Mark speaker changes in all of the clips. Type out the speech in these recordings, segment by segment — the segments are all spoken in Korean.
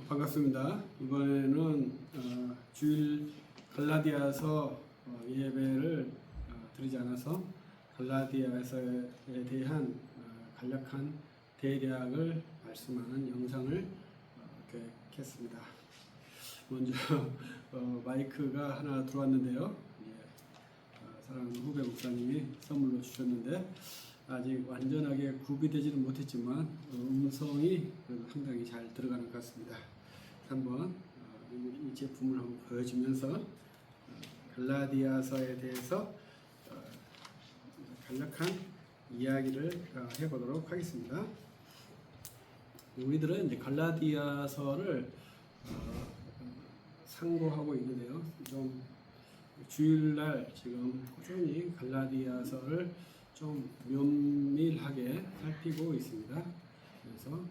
Speaker 1: 반갑습니다. 이번에는 주일 갈라디아서 예배를 드리지 않아서 갈라디아서에 대한 간략한 대략을 말씀하는 영상을 계획했습니다. 먼저 마이크가 하나 들어왔는데요. 사랑하는 후배 목사님이 선물로 주셨는데 아직 완전하게 구비되지는 못했지만 음성이 그래도 상당히 잘 들어가는 것 같습니다. 한번 이 제품을 한번 보여주면서 갈라디아서에 대해서 간략한 이야기를 해보도록 하겠습니다. 우리들은 이제 갈라디아서를 상고하고 있는데요. 좀 주일날 지금 꾸준히 갈라디아서를 좀 면밀하게 살피고 있습니다. 그래서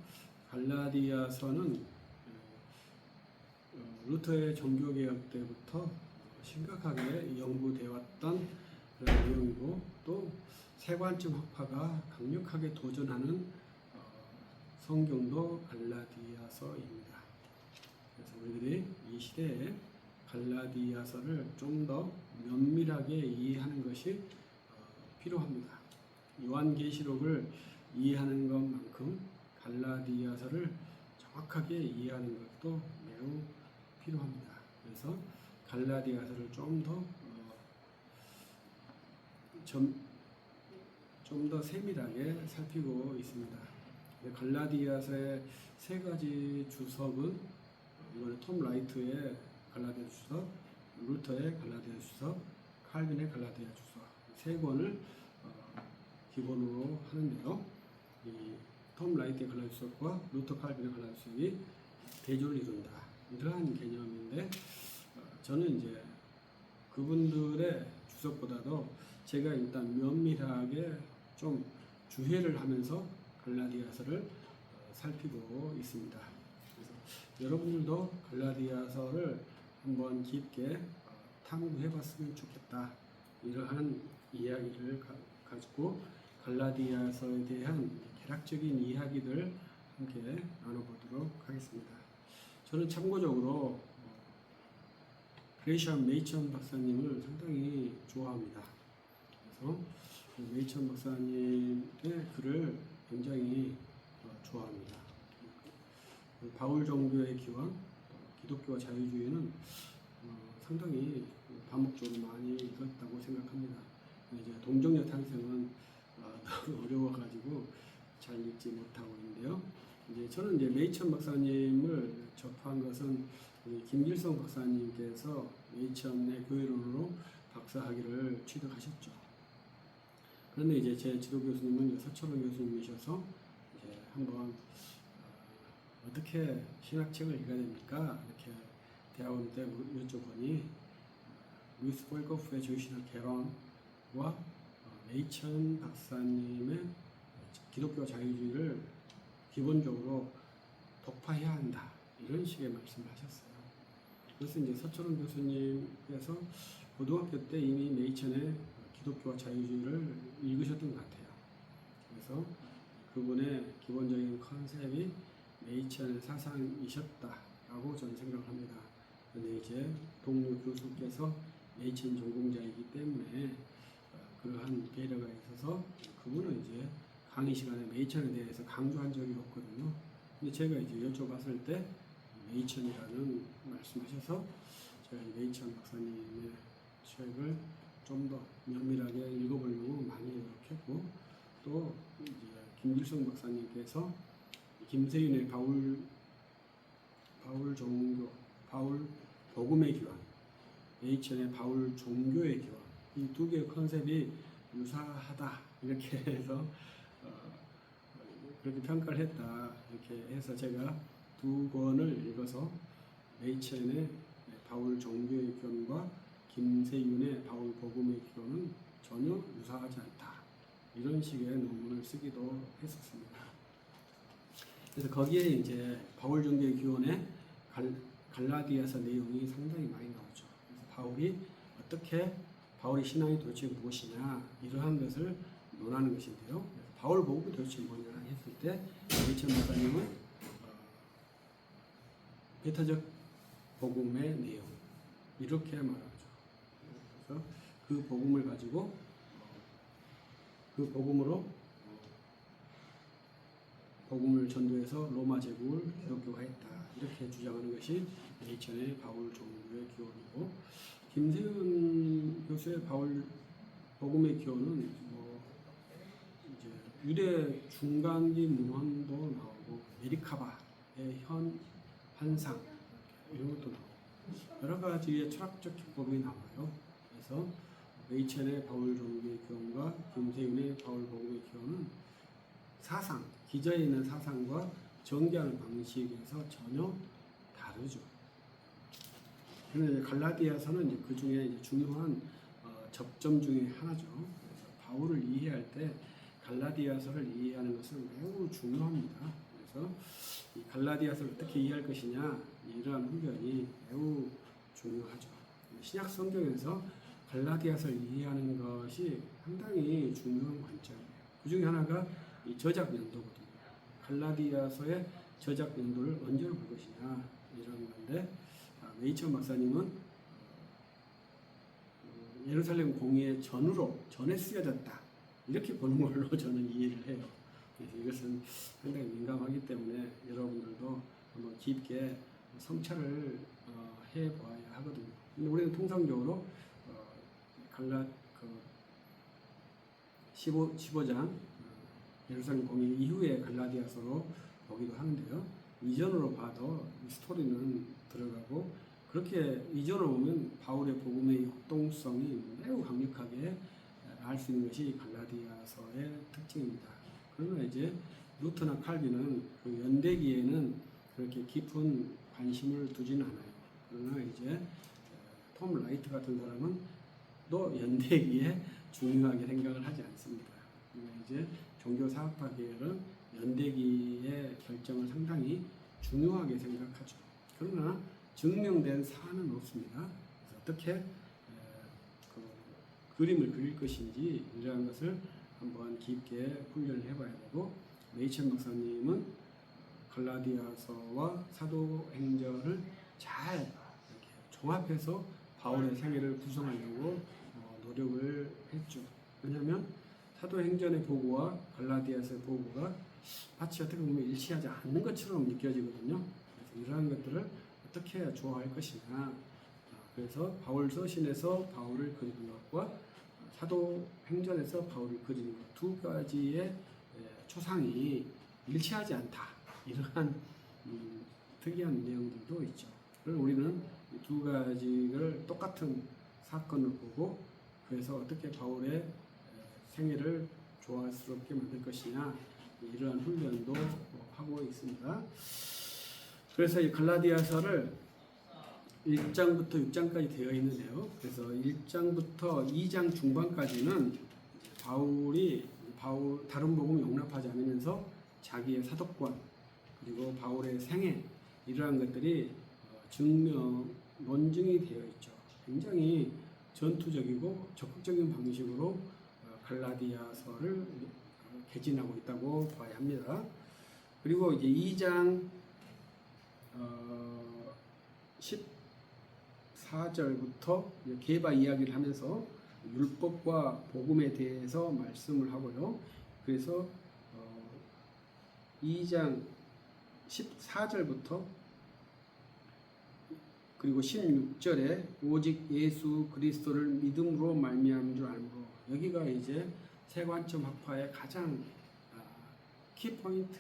Speaker 1: 갈라디아서는 루터의 종교개혁 때부터 심각하게 연구되어 왔던 그런 내용이고 또 세관점 학파가 강력하게 도전하는 성경도 갈라디아서입니다. 그래서 우리들이 이 시대에 갈라디아서를 좀 더 면밀하게 이해하는 것이 필요합니다. 요한계시록을 이해하는 것만큼 갈라디아서를 정확하게 이해하는 것도 매우 필요합니다. 그래서 갈라디아서를 좀 더 세밀하게 살피고 있습니다. 갈라디아서의 세 가지 주석은 이번에 톰 라이트의 갈라디아 주석, 루터의 갈라디아 주석, 칼빈의 갈라디아 주석 세 권을 기본으로 하는데요. 이 톰 라이트의 갈라디아 주석과 루터 칼빈의 갈라디아 주석이 대조를 이룬다. 이러한 개념인데 저는 이제 그분들의 주석보다도 제가 일단 면밀하게 좀 주해를 하면서 갈라디아서를 살피고 있습니다. 그래서 여러분들도 갈라디아서를 한번 깊게 탐구해 봤으면 좋겠다. 이러한 이야기를 가지고 갈라디아서에 대한 개략적인 이야기들 함께 나눠보도록 하겠습니다. 저는 참고적으로 그레이션 메이천 박사님을 상당히 좋아합니다. 그래서 메이천 박사님의 글을 굉장히 좋아합니다. 바울 종교의 기원, 기독교와 자유주의는 상당히 반복적으로 많이 읽었다고 생각합니다. 이제 동정녀 탄생은 너무 어려워가지고 잘 읽지 못하고 있는데요. 이제 저는 이제 메이천 박사님을 접한 것은 김길성 박사님께서 메이천의 교회론으로 박사학위를 취득하셨죠. 그런데 이제 제 지도 교수님은 서철원 교수님이셔서 이제 한번 어떻게 신학책을 읽어야 됩니까? 이렇게 대학원 때 여쭤보니 루이스 볼거프의 조이신학 개론과 메이천 박사님의 기독교 자유주의를 기본적으로 독파해야 한다. 이런 식의 말씀을 하셨어요. 그래서 이제 서철원 교수님께서 고등학교 때 이미 메이천의 기독교와 자유주의를 읽으셨던 것 같아요. 그래서 그분의 기본적인 컨셉이 메이천의 사상이셨다라고 저는 생각을 합니다. 그런데 이제 동료 교수께서 메이천 전공자이기 때문에 그러한 배려가 있어서 그분은 이제 강의 시간에 메이천에 대해서 강조한 적이 없거든요. 근데 제가 이제 여쭤봤을 때 메이천이라는 말씀하셔서 제가 메이천 박사님의 책을 좀 더 면밀하게 읽어보려고 많이 노력했고 또 이제 김길성 박사님께서 김세윤의 바울 종교, 바울 복음의 기원, 메이천의 바울 종교의 기원 이 두 개의 컨셉이 유사하다 이렇게 해서 그렇게 평가를 했다 이렇게 해서 제가 두 권을 읽어서 메이천의 바울 종교의 기원과 김세윤의 바울 복음의 기원은 전혀 유사하지 않다 이런 식의 논문을 쓰기도 했었습니다. 그래서 거기에 이제 바울 종교의 기원의 갈라디아서 내용이 상당히 많이 나오죠. 그래서 바울의 신앙이 도대체 무엇이냐 이러한 것을 논하는 것인데요. 바울 복음이 도대체 뭐냐 했을 때 메이천 박사님은 배타적 복음의 내용 이렇게 말하죠. 그래서 그 복음을 가지고 그 복음으로 복음을 전도해서 로마 제국을 기독교화했다 이렇게 주장하는 것이 네이천의 바울 종교의 기원이고, 김세윤 교수의 바울 복음의 기원은 뭐 이제 유대 중간기 문헌도 나오고 메리카바의 현 환상 이런 것도 나오고 여러 가지의 철학적 기법이 나와요. 그래서 네이천의 바울 종교의 기원과 김세윤의 바울 복음의 기원은 사상, 기저에 있는 사상과 전개하는 방식에서 전혀 다르죠. 그런데 갈라디아서는 이제 그 중에 이제 중요한 접점 중에 하나죠. 그래서 바울을 이해할 때 갈라디아서를 이해하는 것은 매우 중요합니다. 그래서 이 갈라디아서를 어떻게 이해할 것이냐 이러한 훈련이 매우 중요하죠. 신약 성경에서 갈라디아서를 이해하는 것이 상당히 중요한 관점이에요. 그 중에 하나가 이 저작 연도거든요. 갈라디아서의 저작 연도를 언제로 볼 것이냐 이런 건데, 메이천 박사님은 예루살렘 공의의 전에 쓰여졌다 이렇게 보는 걸로 저는 이해를 해요. 그래서 이것은 상당히 민감하기 때문에 여러분들도 한번 깊게 성찰을 해봐야 하거든요. 근데 우리는 통상적으로 15장 예루살렘 공의 이후에 갈라디아서로 보기도 하는데요. 이전으로 봐도 스토리는 들어가고, 그렇게 이전으로 보면 바울의 복음의 역동성이 매우 강력하게 알 수 있는 것이 갈라디아서의 특징입니다. 그러나 이제 루터나 칼빈은 그 연대기에는 그렇게 깊은 관심을 두지는 않아요. 그러나 이제 톰 라이트 같은 사람은 또 연대기에 중요하게 생각을 하지 않습니다. 그러니까 이제 종교사학파 계열은 연대기의 결정을 상당히 중요하게 생각하죠. 그러나 증명된 사안은 없습니다. 그래서 어떻게 그림을 그릴 것인지 이러한 것을 한번 깊게 훈련을 해봐야 되고, 메이천 박사님은 갈라디아서와 사도행전을 잘 이렇게 종합해서 바울의 생애를 구성하려고 노력을 했죠. 왜냐하면 사도행전의 보고와 갈라디아서의 보고가 마치 어떻게 보면 일치하지 않는 것처럼 느껴지거든요. 그래서 이러한 것들을 어떻게 조화할 것이냐. 그래서 바울 서신에서 바울을 그리는 것과 사도행전에서 바울을 그리는 것 두 가지의 초상이 일치하지 않다. 이러한 특이한 내용들도 있죠. 그래서 우리는 이 두 가지를 똑같은 사건을 보고, 그래서 어떻게 바울의 생애를 조화스럽게 만들 것이냐 이러한 훈련도 하고 있습니다. 그래서 이 갈라디아서를 1장부터 6장까지 되어 있는데요. 그래서 1장부터 2장 중반까지는 바울 다른 복음을 용납하지 않으면서 자기의 사도권 그리고 바울의 생애 이러한 것들이 논증이 되어 있죠. 굉장히 전투적이고 적극적인 방식으로 갈라디아서를 개진하고 있다고 봐야 합니다. 그리고 이제 2장 14절부터 게바 이야기를 하면서 율법과 복음에 대해서 말씀을 하고요. 그래서 2장 14절부터 그리고 16절에 오직 예수 그리스도를 믿음으로 말미암은 줄 알므로, 여기가 이제 세관점 학파의 가장 키포인트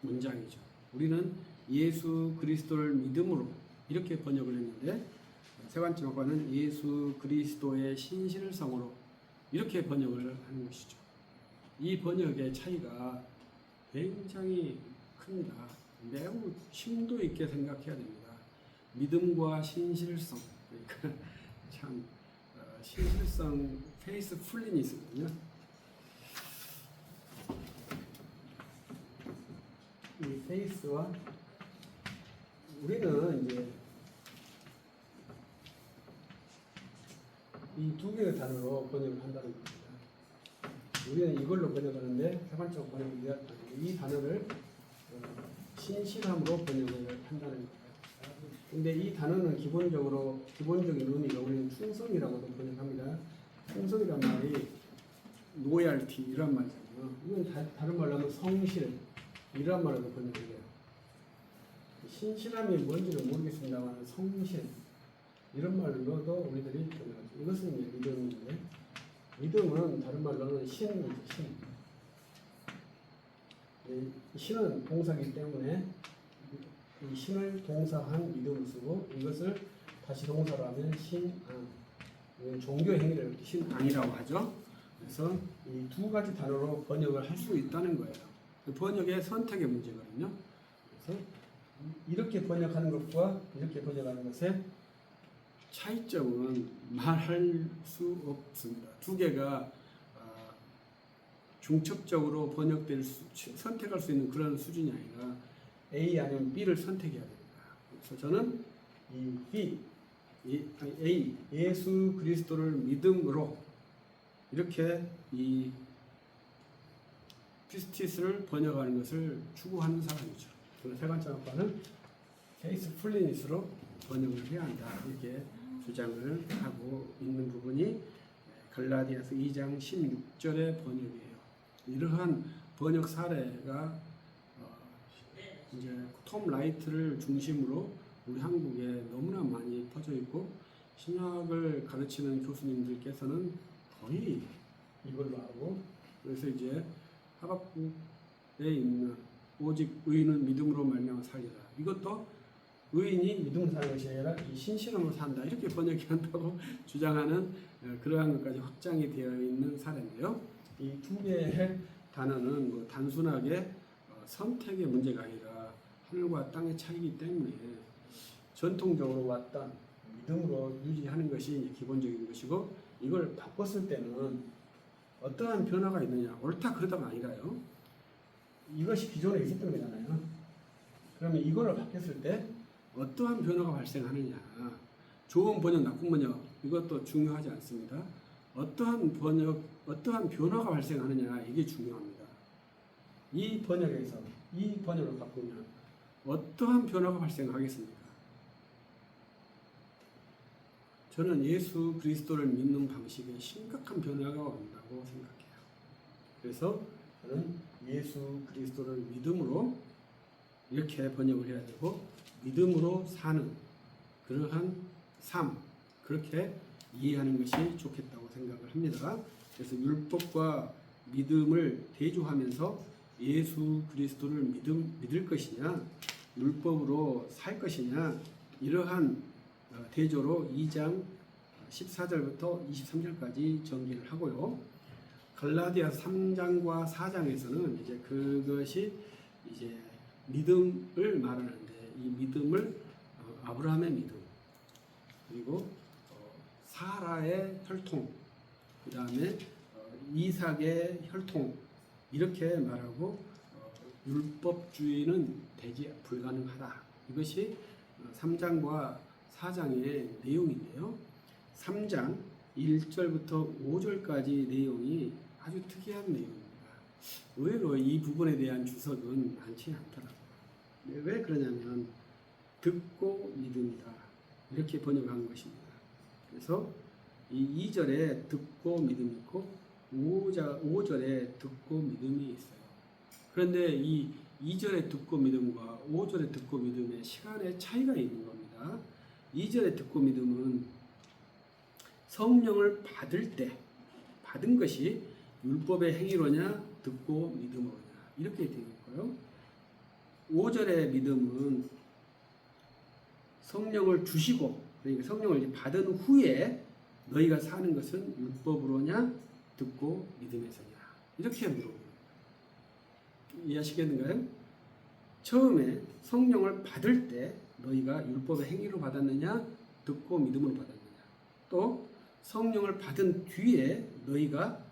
Speaker 1: 문장이죠. 우리는 예수 그리스도를 믿음으로 이렇게 번역을 했는데, 세관점 학파는 예수 그리스도의 신실성으로 이렇게 번역을 하는 것이죠. 이 번역의 차이가 굉장히 큽니다. 매우 심도 있게 생각해야 됩니다. 믿음과 신실성, 그러니까 참 신실성 페이스풀린이 있거든요. 이 페이스와 우리는 이제 이 두 개의 단어로 번역을 한다는 겁니다. 우리는 이걸로 번역하는데 세관점 번역이 이 단어를 신실함으로 번역을 한다는 거예요. 근데 이 단어는 기본적인 의미가 우리는 충성이라고도 번역합니다. 충성이란 말이 로얄티 이란 말이잖아요. 이건 다른 말로 하면 성실 이란 말로도 번역을 해요. 신실함이 뭔지는 모르겠습니다만 성실 이런 말로도 우리들이 번역하죠. 이것은 이제 믿음인데 믿음은 다른 말로는 신이죠. 신은 동사이기 때문에 이 신을 동사한 믿음을 쓰고 이것을 다시 동사로 하면 신앙. 종교 행위를 신앙이라고 하죠. 그래서 이 두 가지 단어로 번역을 할 수 있다는 거예요. 번역의 선택의 문제거든요. 그래서 이렇게 번역하는 것과 이렇게 번역하는 것의 차이점은 말할 수 없습니다. 두 개가 중첩적으로 선택할 수 있는 그런 수준이 아니라 A 아니면 B를 선택해야 됩니다. 그래서 저는 이 B, A, 예수 그리스도를 믿음으로 이렇게 이 피스티스를 번역하는 것을 추구하는 사람이죠. 그래서 세관장학과는 케이스 플리니스로 번역을 해야 한다. 이렇게 주장을 하고 있는 부분이 갈라디아서 2장 16절의 번역이에요. 이러한 번역 사례가 이제 톰 라이트를 중심으로 우리 한국에 너무나 많이 퍼져 있고 신학을 가르치는 교수님들께서는 거의 이걸로 하고 그래서 이제 하박국에 있는 오직 의인은 믿음으로 말미암아 살리라. 이것도 의인이 믿음으로 사는 것이 아니라 이 신실함으로 산다. 이렇게 번역이 한다고 주장하는 그러한 것까지 확장이 되어 있는 사례인데요. 이 두 개의 단어는 뭐 단순하게 선택의 문제가 아니라 하늘과 땅의 차이기 때문에 전통적으로 왔던 믿음으로 유지하는 것이 기본적인 것이고 이걸 바꿨을 때는 어떠한 변화가 있느냐 옳다 그러다가 아니라요. 이것이 기존에 있었던 거잖아요. 그러면 이거를 바뀌었을 때 어떠한 변화가 발생하느냐 좋은 번역 나쁜 번역 이것도 중요하지 않습니다. 어떠한 변화가 발생하느냐 이게 중요합니다. 이 번역에서 이 번역을 바꾸면 어떠한 변화가 발생하겠습니까? 저는 예수 그리스도를 믿는 방식에 심각한 변화가 온다고 생각해요. 그래서 저는 예수 그리스도를 믿음으로 이렇게 번역을 해야 되고 믿음으로 사는 그러한 삶 그렇게 이해하는 것이 좋겠다고 생각을 합니다. 그래서 율법과 믿음을 대조하면서 예수 그리스도를 믿을 것이냐 율법으로 살 것이냐 이러한 대조로 2장 14절부터 23절까지 전개를 하고요. 갈라디아서 3장과 4장에서는 이제 그것이 이제 믿음을 말하는데 이 믿음을 아브라함의 믿음 그리고 사라의 혈통 그 다음에 이삭의 혈통 이렇게 말하고 율법주의는 되지 불가능하다. 이것이 3장과 4장의 내용인데요. 3장 1절부터 5절까지 내용이 아주 특이한 내용입니다. 의외로 이 부분에 대한 주석은 많지 않더라고요. 왜 그러냐면 듣고 믿음이다. 이렇게 번역한 것입니다. 그래서 이 2절에 듣고 믿음이 있고 5절에 듣고 믿음이 있어요. 그런데 이 2절에 듣고 믿음과 5절에 듣고 믿음의 시간의 차이가 있는 겁니다. 2절에 듣고 믿음은 성령을 받을 때 받은 것이 율법의 행위로냐 듣고 믿음으로냐 이렇게 되어 있고요. 5절의 믿음은 성령을 주시고 그러니까 성령을 받은 후에 너희가 사는 것은 율법으로냐 듣고 믿음에서냐 이렇게 물어봅니다. 이해하시겠는가요? 처음에 성령을 받을 때 너희가 율법의 행위로 받았느냐 듣고 믿음으로 받았느냐 또 성령을 받은 뒤에 너희가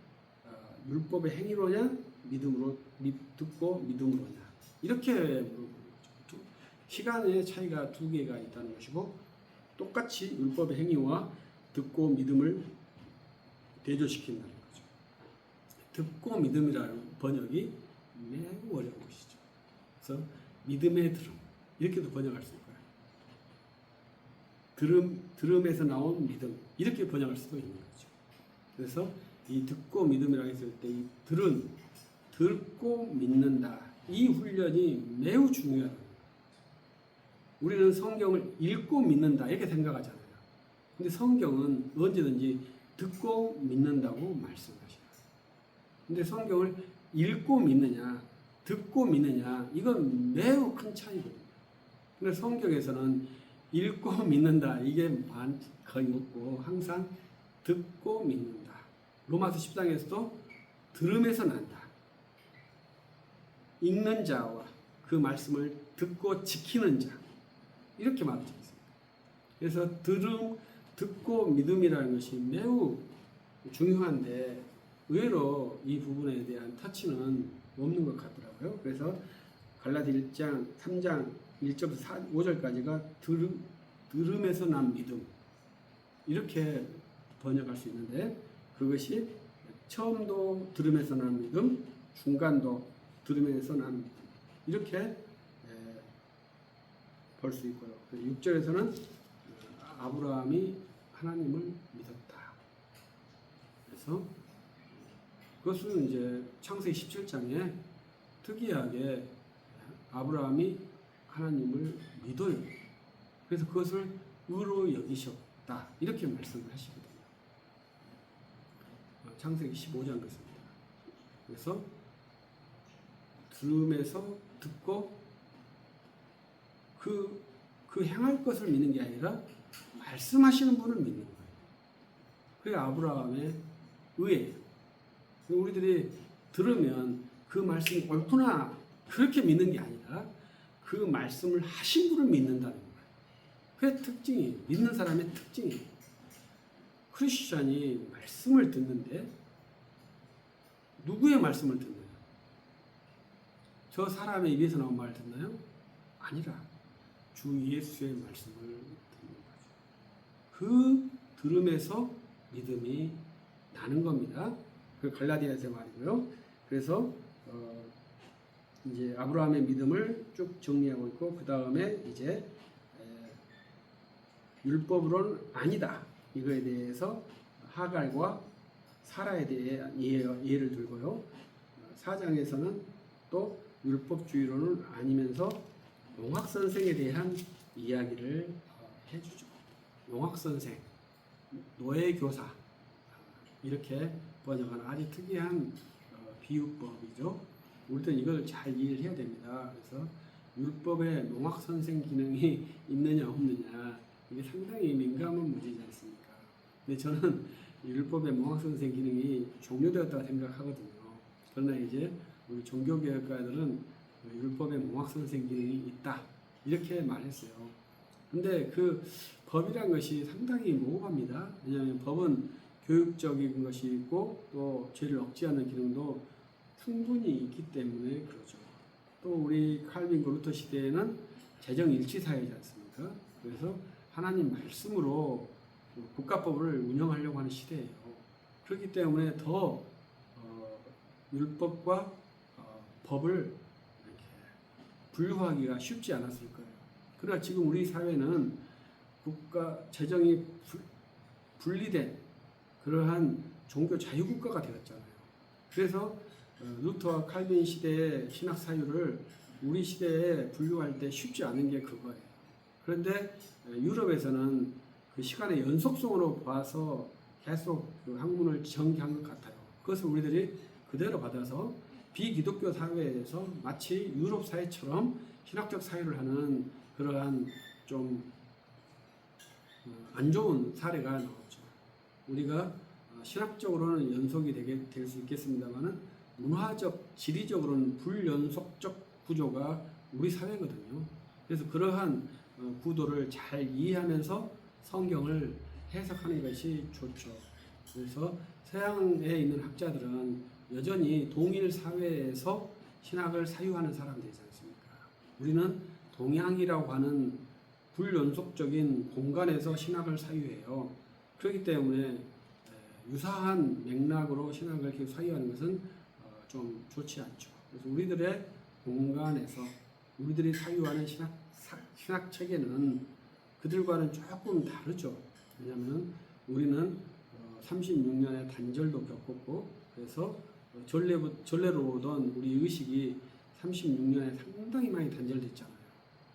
Speaker 1: 율법의 행위로냐 믿음으로 듣고 믿음으로냐 이렇게 물어보는 거죠. 시간의 차이가 두 개가 있다는 것이고 똑같이 율법의 행위와 듣고 믿음을 대조시킨다는 거죠. 듣고 믿음이라는 번역이 매우 어려운 것이죠. 그래서 믿음의 들음, 이렇게도 번역할 수 있고요. 들음에서 나온 믿음 이렇게 번역할 수도 있는 거죠. 그래서 이 듣고 믿음이라고 했을 때 이 들은 듣고 믿는다. 이 훈련이 매우 중요하다. 우리는 성경을 읽고 믿는다 이렇게 생각하잖아요. 근데 성경은 언제든지 듣고 믿는다고 말씀하셔요. 근데 성경을 읽고 믿느냐, 듣고 믿느냐 이건 매우 큰 차이거든요. 근데 성경에서는 읽고 믿는다 이게 거의 없고 항상 듣고 믿는다. 로마서 10장에서도 들음에서 난다. 읽는 자와 그 말씀을 듣고 지키는 자 이렇게 말하고 있습니다. 그래서 듣고 믿음이라는 것이 매우 중요한데 의외로 이 부분에 대한 터치는 없는 것 같더라고요. 그래서 갈라디 1장 3장 1절부터 5절까지가 들음에서 난 믿음 이렇게 번역할 수 있는데 그것이 처음도 들음에서 난 믿음, 중간도 들음에서 난 믿음 이렇게 볼 수 있고요. 6절에서는 아브라함이 하나님을 믿었다. 그래서 그것은 이제 창세기 17장에 특이하게 아브라함이 하나님을 믿어요. 그래서 그것을 의로 여기셨다. 이렇게 말씀을 하시거든요. 창세기 15장 그렇습니다. 그래서 들음에서 듣고 그 행할 것을 믿는 게 아니라 말씀하시는 분을 믿는 거예요. 그게 아브라함의 의예요. 우리들이 들으면 그 말씀이 옳구나 그렇게 믿는 게 아니라 그 말씀을 하신 분을 믿는다는 거예요. 그게 특징이에요. 믿는 사람의 특징이에요. 크리스천이 말씀을 듣는데 누구의 말씀을 듣나요? 저 사람의 입에서 나온 말을 듣나요? 아니라 주 예수의 말씀을 듣는 거죠. 그 들음에서 믿음이 나는 겁니다. 그 갈라디아서 말이고요. 그래서 이제 아브라함의 믿음을 쭉 정리하고 있고 그 다음에 이제 율법으로는 아니다. 이거에 대해서 하갈과 사라에 대해 예를 들고요. 4장에서는 또 율법주의로는 아니면서 용학선생에 대한 이야기를 해주죠. 용학선생, 노예교사 이렇게 번역하는 아주 특이한 비유법이죠. 우리도 이걸 잘 이해를 해야 됩니다. 그래서 율법에 농학선생 기능이 있느냐 없느냐 이게 상당히 민감한 문제지 않습니까? 근데 저는 율법의 농학선생 기능이 종료되었다고 생각하거든요. 그러나 이제 우리 종교개혁가들은 율법에 농학선생 기능이 있다 이렇게 말했어요. 근데 그 법이란 것이 상당히 모호합니다. 왜냐하면 법은 교육적인 것이 있고 또 죄를 억제하는 기능도 충분히 있기 때문에 그러죠. 또 우리 칼빈 루터 시대에는 재정일치 사회지 않습니까? 그래서 하나님 말씀으로 국가법을 운영하려고 하는 시대예요. 그렇기 때문에 더 율법과 법을 이렇게 분류하기가 쉽지 않았을 거예요. 그러나 지금 우리 사회는 국가 재정이 분리된 그러한 종교 자유국가가 되었잖아요. 그래서 루터와 칼빈 시대의 신학 사유를 우리 시대에 분류할 때 쉽지 않은 게 그거예요. 그런데 유럽에서는 그 시간의 연속성으로 봐서 계속 그 학문을 전개한 것 같아요. 그것을 우리들이 그대로 받아서 비기독교 사회에서 마치 유럽 사회처럼 신학적 사유를 하는 그러한 좀 안 좋은 사례가 나오죠. 우리가 신학적으로는 연속이 될 수 있겠습니다만은 문화적, 지리적으로는 불연속적 구조가 우리 사회거든요. 그래서 그러한 구도를 잘 이해하면서 성경을 해석하는 것이 좋죠. 그래서 서양에 있는 학자들은 여전히 동일 사회에서 신학을 사유하는 사람들이지 않습니까? 우리는 동양이라고 하는 불연속적인 공간에서 신학을 사유해요. 그렇기 때문에 유사한 맥락으로 신학을 계속 사유하는 것은 좀 좋지 않죠. 그래서 우리들의 공간에서 우리들이 사유하는 신학 체계는 그들과는 조금 다르죠. 왜냐하면 우리는 36년의 단절도 겪었고, 그래서 전례로 오던 우리 의식이 36년에 상당히 많이 단절됐잖아요.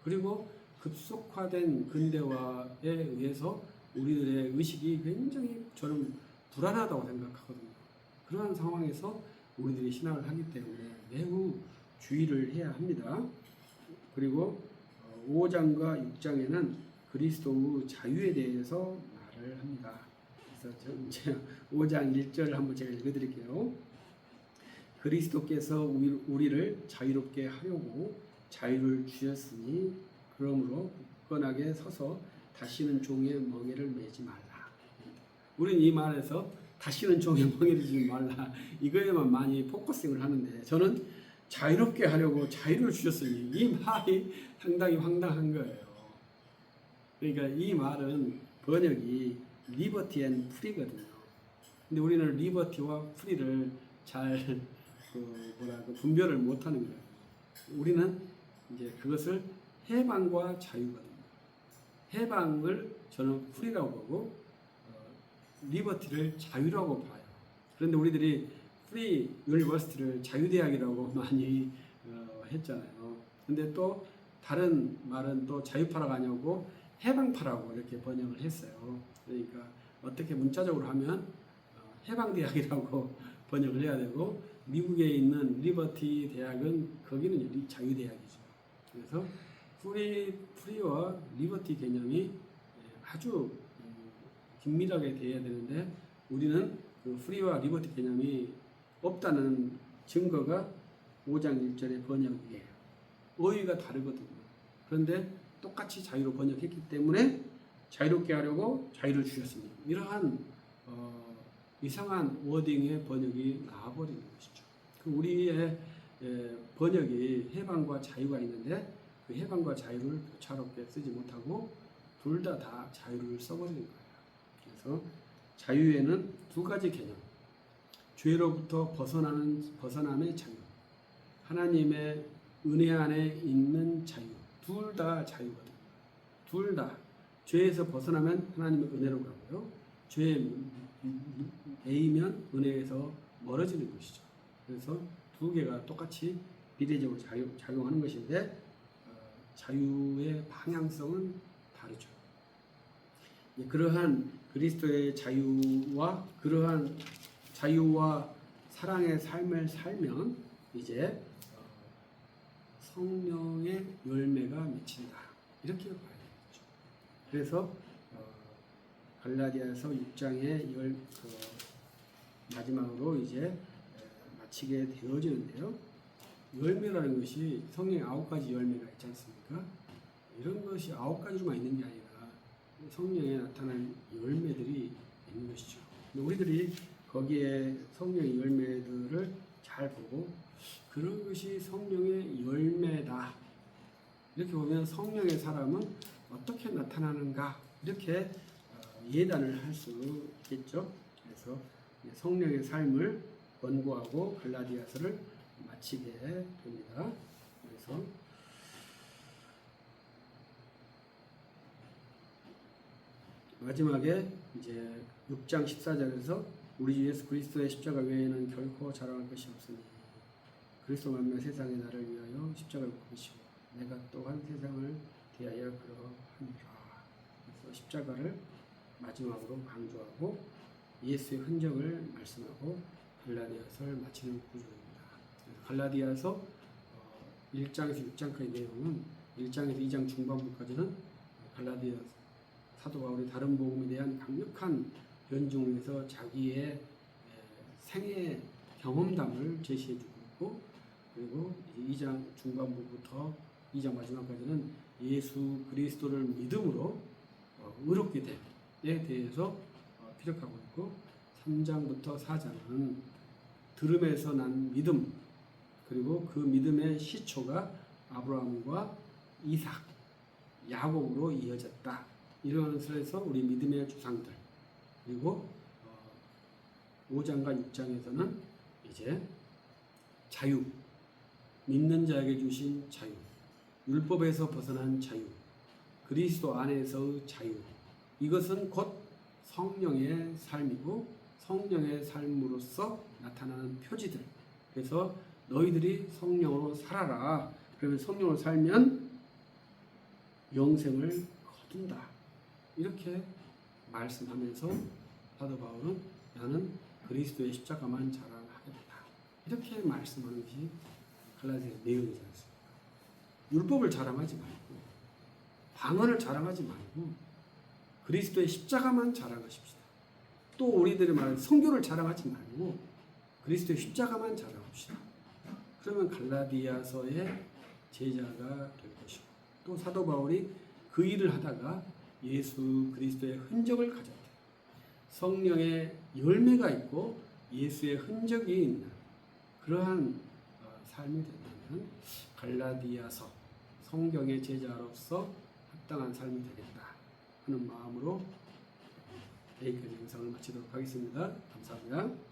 Speaker 1: 그리고 급속화된 근대화에 의해서 우리들의 의식이 굉장히 저는 불안하다고 생각하거든요. 그러한 상황에서 우리들이 신학을 하기 때문에 매우 주의를 해야 합니다. 그리고 5장과 6장에는 그리스도의 자유에 대해서 말을 합니다. 그래서 제가 5장 1절을 한번 제가 읽어드릴게요. 그리스도께서 우리를 자유롭게 하려고 자유를 주셨으니 그러므로 굳건하게 서서 다시는 종의 멍에를 매지 말라. 우리는 이 말에서 다시는 종의 멍에를 지지 말라 이거에만 많이 포커싱을 하는데, 저는 자유롭게 하려고 자유를 주셨으니 이 말이 상당히 황당한 거예요. 그러니까 이 말은 번역이 리버티 앤 프리거든요. 근데 우리는 리버티와 프리를 잘 분별을 못하는 거예요. 우리는 이제 그것을 해방과 자유거든요. 해방을 저는 프리라고 보고 리버티를 자유라고 봐요. 그런데 우리들이 프리 유니버시티를 자유대학이라고 많이 했잖아요. 근데 또 다른 말은 또 자유파라가 아니고 해방파라고 이렇게 번역을 했어요. 그러니까 어떻게 문자적으로 하면 해방대학이라고 번역을 해야 되고, 미국에 있는 리버티 대학은 거기는 자유대학이죠. 그래서 프리와 리버티 개념이 아주 긴밀하게 되어야 되는데, 우리는 그 프리와 리버티 개념이 없다는 증거가 5장 1절의 번역이에요. 어휘가 다르거든요. 그런데 똑같이 자유로 번역했기 때문에 자유롭게 하려고 자유를 주셨습니다. 이러한 이상한 워딩의 번역이 나와버리는 것이죠. 우리의 번역이 해방과 자유가 있는데 그 해방과 자유를 교차롭게 쓰지 못하고 둘 다 자유를 써버리는 거예요. 그래서 자유에는 두 가지 개념, 죄로부터 벗어남의 자유, 하나님의 은혜 안에 있는 자유, 둘 다 자유거든요. 둘 다. 죄에서 벗어나면 하나님의 은혜로 가고요, 죄에 매이면 은혜에서 멀어지는 것이죠. 그래서 두 개가 똑같이 비례적으로 작용하는 것인데 자유의 방향성은 다르죠. 그러한 그리스도의 자유와 그러한 자유와 사랑의 삶을 살면 이제 성령의 열매가 맺힌다, 이렇게 봐야 되겠죠. 그래서 갈라디아서 6장의 마지막으로 이제 마치게 되어지는데요. 열매라는 것이 성령의 9가지 열매가 있지 않습니까? 이런 것이 9가지로만 있는 게 아니라 성령에 나타난 열매들이 있는 것이죠. 우리들이 거기에 성령의 열매들을 잘 보고 그런 것이 성령의 열매다, 이렇게 보면 성령의 사람은 어떻게 나타나는가, 이렇게 예단을 할 수 있겠죠. 그래서 성령의 삶을 권고하고 갈라디아서를 마치게 됩니다. 그래서 마지막에 이제 6장 14절에서 우리 주 예수 그리스도의 십자가 외에는 결코 자랑할 것이 없으니 그리스도 만나 세상에 나를 위하여 십자가를 굽으시고 내가 또한 세상을 대하여 그러하니라. 그래서 십자가를 마지막으로 강조하고 예수의 흔적을 말씀하고 갈라디아서를 마치는 구조입니다. 갈라디아서 1장에서 6장까지 내용은 1장에서 2장 중반부까지는 갈라디아 사도 바울이 다른 복음에 대한 강력한 변증을 위해서 자기의 생애 경험담을 제시해주고 있고, 그리고 2장 중반부부터 2장 마지막까지는 예수 그리스도를 믿음으로 의롭게 됨에 대해서 피력하고 있고, 3장부터 4장은 들음에서 난 믿음, 그리고 그 믿음의 시초가 아브라함과 이삭, 야곱으로 이어졌다, 이런 것에서 우리 믿음의 주상들, 그리고 5장과 6장에서는 이제 자유, 믿는 자에게 주신 자유, 율법에서 벗어난 자유, 그리스도 안에서의 자유, 이것은 곧 성령의 삶이고 성령의 삶으로서 나타나는 표지들. 그래서 너희들이 성령으로 살아라. 그러면 성령으로 살면 영생을 거둔다. 이렇게 말씀하면서 사도 바울은 나는 그리스도의 십자가만 자랑하겠다. 이렇게 말씀하는 것이 갈라디아 내용이지 않습니까? 율법을 자랑하지 말고 방언을 자랑하지 말고 그리스도의 십자가만 자랑하십시다. 또 우리들이 말하는 성교를 자랑하지 말고 그리스도의 십자가만 자랑합시다. 그러면 갈라디아서의 제자가 될 것이고 또 사도 바울이 그 일을 하다가 예수 그리스도의 흔적을 가졌다. 성령의 열매가 있고 예수의 흔적이 있는 그러한 삶이 된다면 갈라디아서 성경의 제자로서 합당한 삶이 되겠다 하는 마음으로 여기까지 영상을 마치도록 하겠습니다. 감사합니다.